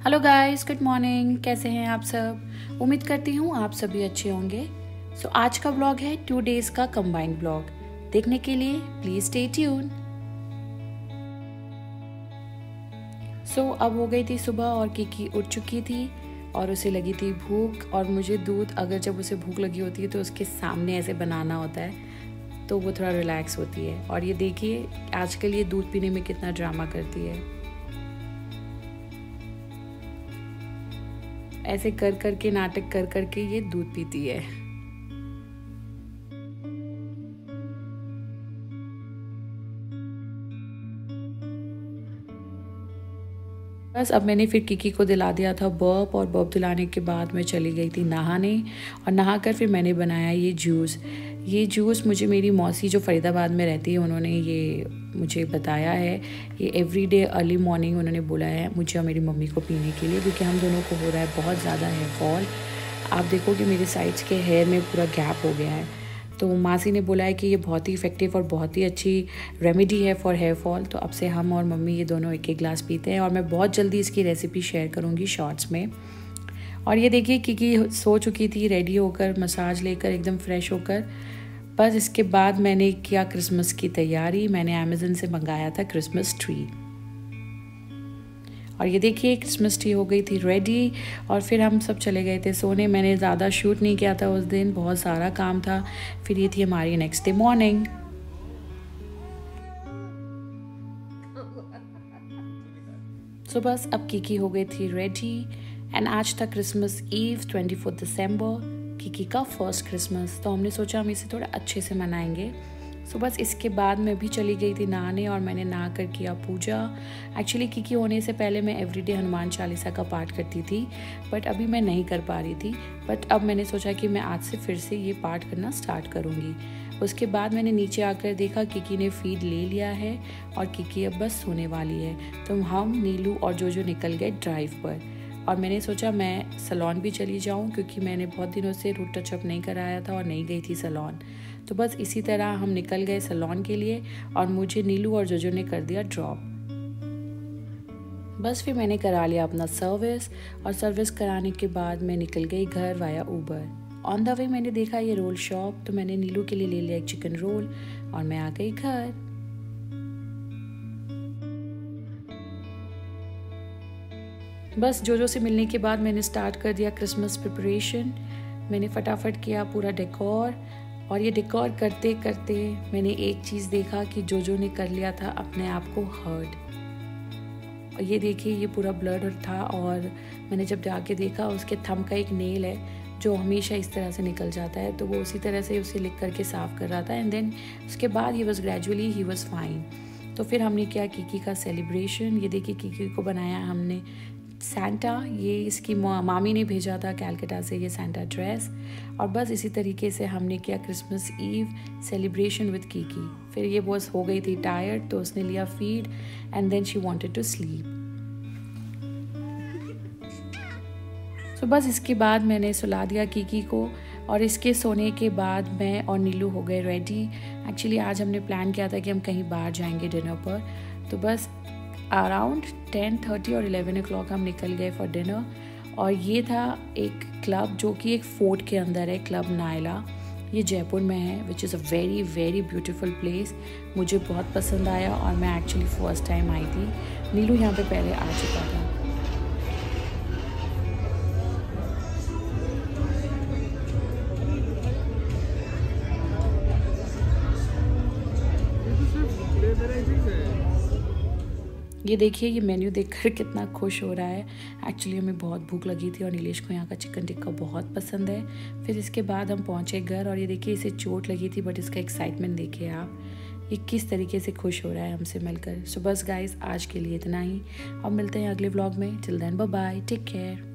Hello guys, good morning. कैसे हैं आप सब? उम्मीद करती हूँ आप सभी अच्छे होंगे। आज का ब्लॉग है 2 डेज का कंबाइंड ब्लॉग। देखने के लिए प्लीज स्टे ट्यून। अब हो गई थी सुबह और किकी उठ चुकी थी और उसे लगी थी भूख। और मुझे दूध, अगर जब उसे भूख लगी होती है तो उसके सामने ऐसे बनाना होता है तो वो थोड़ा रिलैक्स होती है। और ये देखिए आजकल ये दूध पीने में कितना ड्रामा करती है। ऐसे कर कर के, नाटक कर कर के ये दूध पीती है। बस अब मैंने फिर किकी को दिला दिया था बर्प, और बर्प दिलाने के बाद मैं चली गई थी नहाने। और नहाकर फिर मैंने बनाया ये जूस मुझे मेरी मौसी जो फरीदाबाद में रहती है उन्होंने ये मुझे बताया है। ये एवरीडे अर्ली मॉर्निंग उन्होंने बोला है मुझे और मेरी मम्मी को पीने के लिए, क्योंकि हम दोनों को हो रहा है बहुत ज़्यादा हेयर फॉल। आप देखो कि मेरे साइड्स के हेयर में पूरा गैप हो गया है। तो मासी ने बोला है कि ये बहुत ही इफ़ेक्टिव और बहुत ही अच्छी रेमेडी है फॉर हेयर फॉल। तो अब से हम और मम्मी ये दोनों एक एक ग्लास पीते हैं, और मैं बहुत जल्दी इसकी रेसिपी शेयर करूँगी शॉर्ट्स में। और ये देखिए किकी सो चुकी थी रेडी होकर, मसाज लेकर एकदम फ्रेश होकर। बस इसके बाद मैंने किया क्रिसमस की तैयारी। मैंने अमेज़न से मंगाया था क्रिसमस ट्री, और ये देखिए क्रिसमस ट्री हो गई थी रेडी। और फिर हम सब चले गए थे सोने। मैंने ज़्यादा शूट नहीं किया था उस दिन, बहुत सारा काम था। फिर ये थी हमारी नेक्स्ट डे मॉर्निंग। बस अब किकी हो गई थी रेडी। एंड आज था क्रिसमस ईव, 24 दिसंबर, किकी का फर्स्ट क्रिसमस। तो हमने सोचा हम इसे थोड़ा अच्छे से मनाएंगे। बस इसके बाद मैं भी चली गई थी नहाने, और मैंने नहा कर किया पूजा। एक्चुअली किकी होने से पहले मैं एवरीडे हनुमान चालीसा का पाठ करती थी, बट अभी मैं नहीं कर पा रही थी। बट अब मैंने सोचा कि मैं आज से फिर से ये पाठ करना स्टार्ट करूँगी। उसके बाद मैंने नीचे आकर देखा किकी ने फीड ले लिया है और किकी अब बस सोने वाली है। तो हम, नीलू और जोजो निकल गए ड्राइव पर। और मैंने सोचा मैं सैलून भी चली जाऊं, क्योंकि मैंने बहुत दिनों से रूट टचअप नहीं कराया था और नहीं गई थी सैलून। तो बस इसी तरह हम निकल गए सैलून के लिए, और मुझे नीलू और जोजो ने कर दिया ड्रॉप। बस फिर मैंने करा लिया अपना सर्विस, और सर्विस कराने के बाद मैं निकल गई घर via Uber. On the way मैंने देखा ये रोल शॉप, तो मैंने नीलू के लिए ले लिया एक चिकन रोल, और मैं आ गई घर। बस जोजो से मिलने के बाद मैंने स्टार्ट कर दिया क्रिसमस प्रिपरेशन। मैंने फटाफट किया पूरा डेकोर, और ये डेकोर करते करते मैंने एक चीज़ देखा कि जोजो ने कर लिया था अपने आप को हर्ट। और ये देखिए ये पूरा ब्लड था, और मैंने जब जाके देखा उसके थंब का एक नेल है जो हमेशा इस तरह से निकल जाता है, तो वो उसी तरह से उसे लिख करके साफ़ कर रहा था। एंड देन उसके बाद ही वॉज फाइन। तो फिर हमने किया किकी का सेलिब्रेशन। ये देखिए किकी को बनाया हमने सैंटा। ये इसकी मामी ने भेजा था कैलकाटा से ये सैंटा ड्रेस। और बस इसी तरीके से हमने किया Christmas eve celebration with Kiki. फिर ये बॉस हो गई थी टायर्ड, तो उसने लिया feed and then she wanted to sleep. बस इसके बाद मैंने सुला दिया किकी को, और इसके सोने के बाद मैं और नीलू हो गए रेडी। एक्चुअली आज हमने प्लान किया था कि हम कहीं बाहर जाएंगे डिनर पर। तो बस अराउंड 10:30 और 11 o'clock हम निकल गए फॉर डिनर। और ये था एक क्लब जो कि एक फोर्ट के अंदर है, क्लब नायला। ये जयपुर में है, which is a very very beautiful place. मुझे बहुत पसंद आया, और मैं एक्चुअली फर्स्ट टाइम आई थी। नीलू यहाँ पे पहले आ चुका था। ये देखिए ये मेन्यू देखकर कितना खुश हो रहा है। एक्चुअली हमें बहुत भूख लगी थी, और नीलेश को यहाँ का चिकन टिक्का बहुत पसंद है। फिर इसके बाद हम पहुँचे घर, और ये देखिए इसे चोट लगी थी, बट इसका एक्साइटमेंट देखिए आप, ये किस तरीके से खुश हो रहा है हमसे मिलकर। बस गाइस आज के लिए इतना ही। अब मिलते हैं अगले व्लॉग में। Till then bye bye, take care.